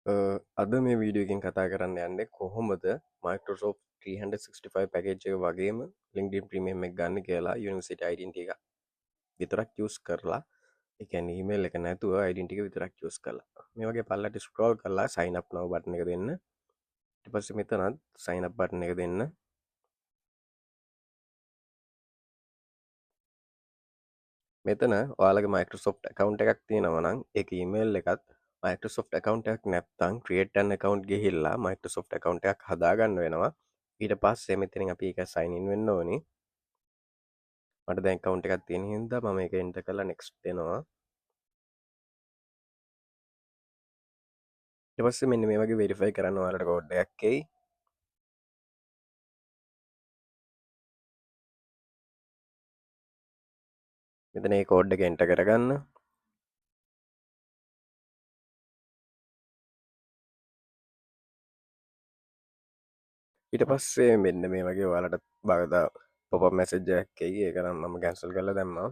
අද මේ වීඩියෝකින් කතා කරන්න යන්නේ කොහොමද Microsoft 365 පැකේජ් එක වගේම LinkedIn ප්‍රීමියම් එක ගන්න කියලා යුනිවර්සිටි ඩෙන්ටිටි එක විතරක් යූස් කරලා ඒ කියන්නේ ඊමේල් එක නැතුව ඩෙන්ටිටි එක විතරක් යූස් කරලා මේ වගේ පල්ලට ස්ක්‍රෝල් කරලා sign up now බටන් එක දෙන්න. ඊට පස්සේ මෙතනත් sign up බටන් එක දෙන්න. මෙතන ඔයාලගේ Microsoft account එකක් තියෙනවා නම් ඒක email එකත් Microsoft account එකක් නැත්නම් create an account ගිහිල්ලා Microsoft account එකක් හදාගන්න වෙනවා. ඊට පස්සේ මෙතනින් අපි ඒක sign in වෙන්න ඕනි. මට දැන් account එකක් තියෙන හින්දා මම ඒක enter කරලා next දෙනවා. ඊට පස්සේ මෙන්න මේ වගේ verify කරන්න ඔයාලට code එකක් එයි. මෙතන මේ code එක enter කරගන්න. ඊට පස්සේ මෙන්න මේ වගේ ඔයාලට බාගදා pop-up message එකක් එයි. ඒක නම් මම cancel කරලා දැම්මා.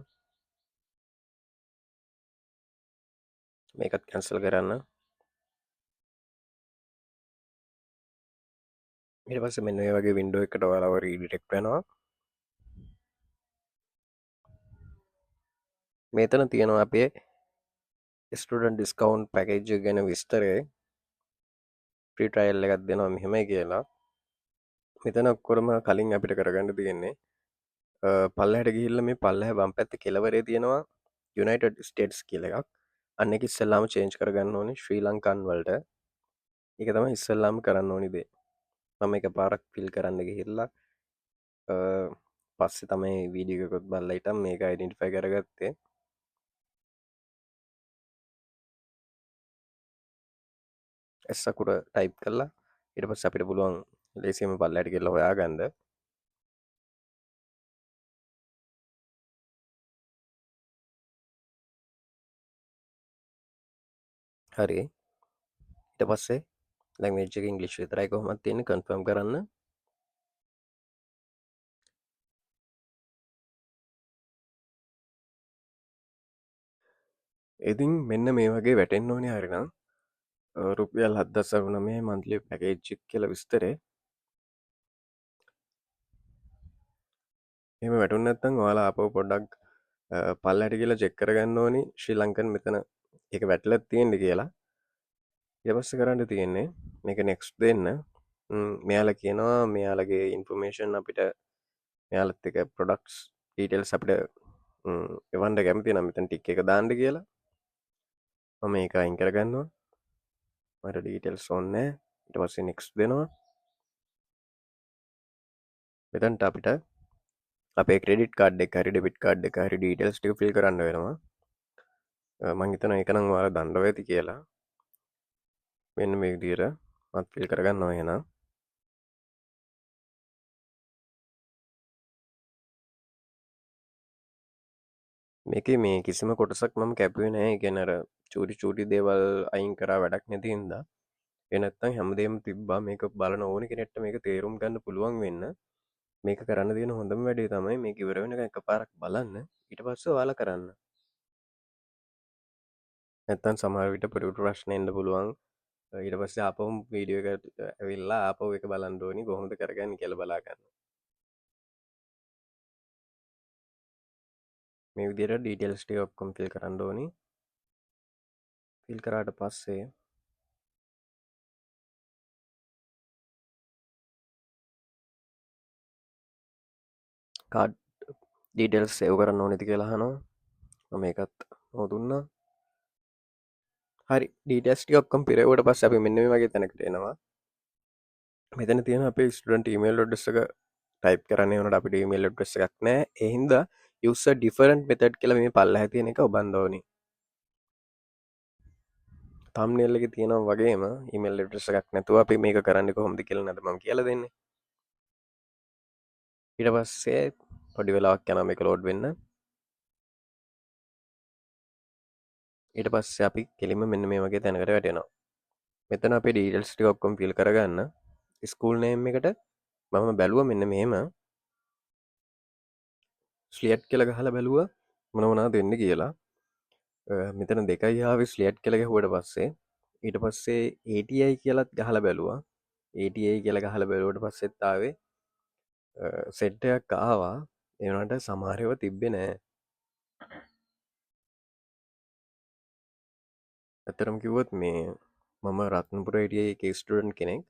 මේකත් cancel කරන්න. ඊට පස්සේ මෙන්න මේ වගේ window එකකට ඔයාලව redirect වෙනවා. මෙතන තියෙනවා අපේ ස්ටුඩන්ට් ඩිස්කවුන්ට් පැකේජ් එක ගැන විස්තරේ. ෆ්‍රී ට්‍රයල් එකක් දෙනවා මෙහෙමයි කියලා. මෙතන ඔක්කොම කලින් අපිට කරගන්න තියෙන්නේ පල්ලෙහාට ගිහිල්ලා මේ පල්ලෙහා වම් පැත්තේ කෙළවරේ තියෙනවා United States කියලා එකක්. අන්න ඒක ඉස්සෙල්ලාම චේන්ජ් කරගන්න ඕනේ ශ්‍රී ලංකන් වලට. ඒක තමයි ඉස්සෙල්ලාම කරන්න ඕනි දේ. මම එක පාරක් ෆිල් කරන්න ගිහිල්ලා පස්සේ තමයි වීඩියෝ එකකුත් බලලා හිටන් මේක අයිඩෙන්ටිෆයි කරගත්තේ. S අකුර ටයිප් කරලා ඊට පස්සේ අපිට පුළුවන් ලේසියෙන්ම පල්ලෙහාට ගිහලා හොයාගන්න. හරි. ඊට පස්සේ ලැන්ග්වේජ් එක ඉංග්‍රීසි විතරයි කොහොමද තියෙන්නේ කන්ෆර්ම් කරන්න. ඉතින් මෙන්න මේ වගේ වැටෙන්න ඕනේ හරිනම් රුපියල් 7,900 මන්ත්ලි පැකේජ් එක කියලා විස්තරේ. එහෙම වැටුනේ නැත්නම් ඔයාලා ආපහු පොඩ්ඩක් පල්ලෙහාට ගිහලා චෙක් කරගන්න ඕනි ශ්‍රී ලංකන් මෙතන ඒක වැටලා තියෙන්නේ කියලා. ඊට පස්සේ කරන්න තියෙන්නේ මේක next දෙන්න. මෙයාලා කියනවා මෙයාලගේ ඉන්ෆර්මේෂන් අපිට මෙයාලත් එක ප්‍රොඩක්ට්ස් ඩීටේල්ස් අපිට එවන්න කැමති නම් මෙතන ටික් එක දාන්න කියලා. මම ඒක අයින් කරගන්නවා. මට ඩීටේල්ස් ඕනේ නැහැ. ඊට පස්සේ next දෙනවා. මෙතනට අපිට අපේ ක්‍රෙඩිට් කාඩ් එක හරි ඩෙබිට් කාඩ් එක හරි ඩීටේල්ස් ටික ෆිල් කරන්න වෙනවා. මම හිතනවා ඒක නම් ඔයාලා දන්නව ඇති කියලා. මෙන්න මේ විදිහට මත් ෆිල් කරගන්නවා එහෙනම්. මේකේ මේ කිසිම කොටසක් මම කැපුවේ නැහැ. ඒ කියන්නේ අර චූටි දේවල් අයින් කරා වැඩක් නැති හින්දා. ඒ නැත්තම් හැමදේම තිබ්බා. මේක බලන ඕන කෙනෙක්ට මේක තේරුම් ගන්න පුළුවන් වෙන්න. මේක කරන්න තියෙන හොඳම වැඩේ තමයි මේක ඉවර වෙනකන් එකපාරක් බලන්න. ඊට පස්සේ ඔයාලා කරන්න. නැත්තම් සමහර විට පොඩි ප්‍රශ්න එන්න පුළුවන්. ඊට පස්සේ ආපහු වීඩියෝ එක ඇවිල්ලා ආපහු එක බලන්න ඕනි කොහොමද කරගන්නේ කියලා බලා ගන්න. මේ විදිහට ඩීටේල්ස් ටික ඔක්කොම ෆිල් කරන්න ඕනි. ෆිල් කරාට පස්සේ කාඩ් ඩීටේල්ස් සේව් කරන්න ඕනෙද කියලා අහනවා. මම ඒකත් නොදුන්නා. හරි ඩීටේල්ස් ටික ඔක්කොම පිරෙවුවට පස්සේ අපි මෙන්න මේ වගේ තැනකට එනවා. මෙතන තියෙන අපේ ස්ටුඩන්ට් ඊමේල් ඇඩ්‍රස් එක ටයිප් කරන්න යනකොට අපිට ඊමේල් ඇඩ්‍රස් එකක් නැහැ. ඒ හින්දා user different method කියලා මේ පල්ලෙහා තියෙන එක ඔබන්න ඕනි. thumbnail එකේ තියෙනවා වගේම ඊමේල් ඇඩ්‍රස් එකක් නැතුව අපි මේක කරන්නේ කොහොමද කියලා නේද මම කියලා දෙන්නේ. ඊට පස්සේ පොඩි වෙලාවක් යනවා මේක ලෝඩ් වෙන්න. ඊට පස්සේ අපි කෙලින්ම මෙන්න මේ වගේ තැනකට වැටෙනවා. මෙතන අපේ ඩීටේල්ස් ටික ඔක්කොම ෆිල් කරගන්න. ස්කූල් නේම් එකට මම බැලුවා මෙන්න මෙහෙම ස්ලියට් කියලා ගහලා බැලුවා මොන මොනවද වෙන්නේ කියලා. මෙතන 2යි ආවේ ස්ලියට් කියලා ගැහුවට පස්සේ ඊට පස්සේ ATI කියලත් ගහලා බැලුවා. ATI කියලා ගහලා බැලුවට පස්සෙත් ආවේ සෙට් එකක් ආවා. ඒ වුණාට සමහරව තිබ්බේ නෑ. ඇත්තටම කිව්වොත් මේ මම රත්නපුර ATI එකේ ස්ටුඩන්ට් කෙනෙක්.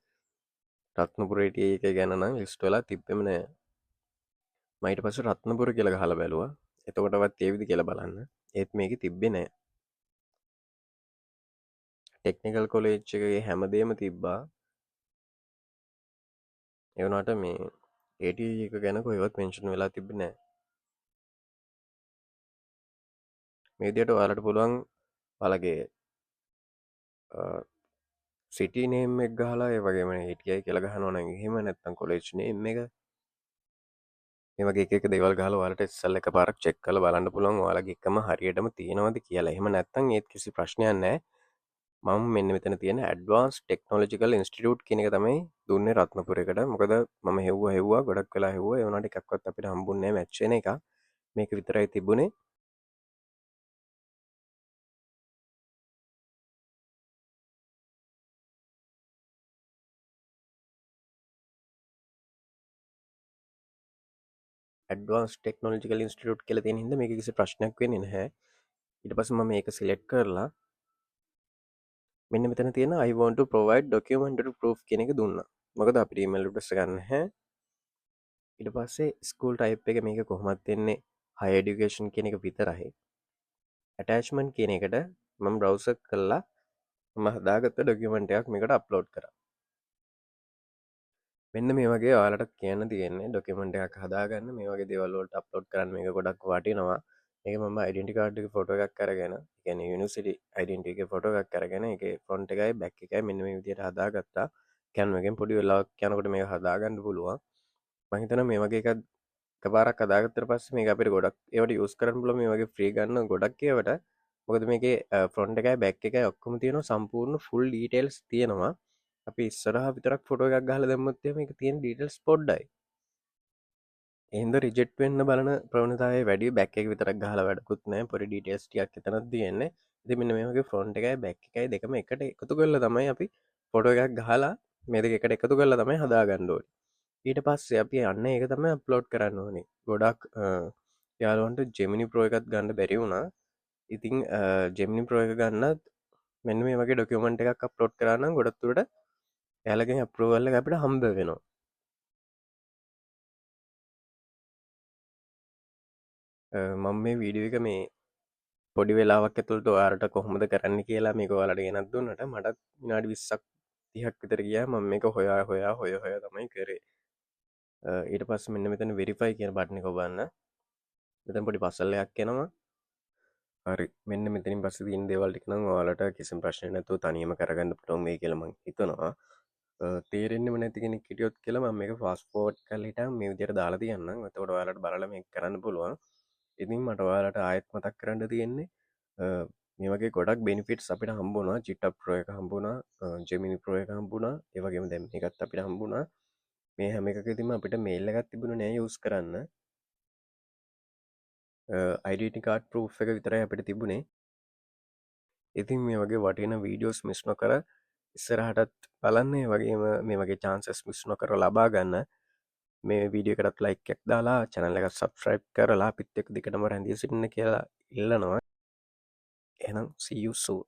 රත්නපුර ATI එක ගැන නම් ලිස්ට් වෙලා තිබ්බෙම නෑ. මම ඊට පස්සේ රත්නපුර කියලා ගහලා බැලුවා. එතකොටවත් ඒවිද කියලා බලන්න. ඒත් මේකේ තිබ්බේ නෑ. ටෙක්නිකල් කොලේජ් එකේ හැමදේම තිබ්බා. ඒ වුණාට මේ ATI එක ගැන කොහෙවත් මෙන්ෂන් වෙලා තිබ්බේ නෑ. මේ විදිහට ඔයාලට පුළුවන් ඔයාලගේ සිටි නේම් එක ගහලා ඒ වගේම ATI කියලා ගහනවා නම් එහෙම නැත්නම් කොලෙජ් නේම් එක මේ වගේ එක දේවල් ගහලා ඔයාලට ඉස්සෙල්ලා එකපාරක් චෙක් කරලා බලන්න පුළුවන් ඔයාලගේ එකම හරියටම තියෙනවද කියලා. එහෙම නැත්නම් ඒත් කිසි ප්‍රශ්නයක් නැහැ. මම මෙන්න මෙතන තියෙන ඇඩ්වාන්ස් ටෙක්නොලොජිකල් ඉන්ස්ටිටියුට් කියන එක තමයි දුන්නේ රත්නපුරේකට. මොකද මම හෙව්වා ගොඩක් වෙලා හෙව්වා. ඒ වුණාට එකක්වත් අපිට හම්බුන්නේ නැහැ මැච් වෙන එක. මේක විතරයි තිබුණේ. ඇඩ්වාන්ස් ටෙක්නොලොජිකල් ඉන්ස්ටිටියුට් කියලා තියෙන හින්දා මේක කිසි ප්‍රශ්නයක් වෙන්නේ නැහැ. ඊට පස්සේ මම මේක සිලෙක්ට් කරලා මෙන්න මෙතන තියෙන I want to provide documentary proof කියන එක දුන්නා. මොකද අපිට email address ගන්න නැහැ. ඊට පස්සේ school type එක මේක කොහොමද දෙන්නේ higher education කියන එක විතරයි. attachment කියන එකට මම browser කරලා මම හදාගත්ත document එකක් මේකට upload කරා. මෙන්න මේ වගේ ඔයාලට කියන්න තියෙන්නේ document එකක් හදාගන්න මේ වගේ දේවල් වලට upload කරන්න මේක ගොඩක් වටිනවා. ඒක මම identity card එකේ photo එකක් අරගෙන, ඒ කියන්නේ university identity එකේ photo එකක් අරගෙන ඒකේ front එකයි back එකයි මෙන්න මේ විදිහට හදාගත්තා. Canva එකෙන් පොඩි වෙලාවක් යනකොට මේක හදාගන්න පුළුවන්. මම හිතනවා මේ වගේ එකක් එකපාරක් හදාගත්තට පස්සේ මේක අපිට ගොඩක් ඒවට යූස් කරන්න පුළුවන් මේ වගේ ෆ්‍රී ගන්න ගොඩක් ඒවට. මොකද මේකේ front එකයි back එකයි ඔක්කොම තියෙනවා සම්පූර්ණ full details තියෙනවා. අපි ඉස්සරහා විතරක් ෆොටෝ එකක් ගහලා දැම්මොත් එහෙම මේක තියෙන details පොඩ්ඩයි. එහෙනම් රිජෙක්ට් වෙන්න බලන ප්‍රවණතාවය වැඩි. back එක විතරක් ගහලා වැඩකුත් නැහැ. පොඩි details ටිකක් එතනක් තියෙන්නේ. ඉතින් මෙන්න මේ වගේ front එකයි back එකයි දෙකම එකට එකතු කරලා තමයි අපි ෆොටෝ එකක් ගහලා මේ දෙක එකට එකතු කරලා තමයි හදාගන්න ඕනේ. ඊට පස්සේ අපි අන්න ඒක තමයි අප්ලෝඩ් කරන්න ඕනේ. ගොඩක් යාළුවන්ට Gemini Pro එකක් ගන්න බැරි වුණා. ඉතින් Gemini Pro එක ගන්නත් මෙන්න මේ වගේ ડોකියුමන්ට් එකක් අප්ලෝඩ් කරා නම් ගොඩක් දුරට එයාලගෙන් අප්‍රූවල් එක අපිට හම්බ වෙනවා. මම මේ වීඩියෝ එක මේ පොඩි වෙලාවක් ඇතුළත ඔයාලට කොහොමද කරන්න කියලා මේක ඔයාලට ගෙනත් දුන්නට මට විනාඩි 20ක් 30ක් විතර ගියා. මම මේක හොයා තමයි කරේ. ඊට පස්සේ මෙන්න මෙතන වෙරිෆයි කියන බටන් එක ඔබන්න. මෙතන පොඩි පසල් එකක් එනවා. හරි. මෙන්න මෙතනින් පස්සේ තියෙන දේවල් ටික නම් ඔයාලට කිසිම ප්‍රශ්නයක් නැතුව තනියම කරගන්න පුළුවන් වෙයි කියලා මම හිතනවා. තේරෙන්නෙම නැති කෙනෙක් හිටියොත් කියලා මම මේක ෆාස්ට් ෆෝවර්ඩ් කරලා හිටන් මේ විදිහට දාලා තියන්නම්. එතකොට ඔයාලට බලලා මේක කරන්න පුළුවන්. ඉතින් මට ඔයාලට ආයෙත් මතක් කරන්න තියෙන්නේ මේ වගේ ගොඩක් බෙනිෆිට්ස් අපිට හම්බුණා. චිට්ටප් ප්‍රෝ එක හම්බුණා, Gemini Pro එක හම්බුණා. ඒ වගේම දැන් මේකත් අපිට හම්බුණා. මේ හැම එකකදීම අපිට මේල් එකක් තිබුණේ නෑ යූස් කරන්න. identity card proof එක විතරයි අපිට තිබුණේ. ඉතින් මේ වගේ වටින වීඩියෝස් මිස් නොකර ඉස්සරහටත් බලන්න. ඒ වගේම මේ වගේ chances මිස් නොකර ලබා ගන්න. මේ වීඩියෝ එකටත් ලයික් එකක් දාලා channel එක subscribe කරලා අපිත් එක්ක දිගටම රැඳී සිටින්න කියලා ඉල්ලනවා. එහෙනම් see you soon.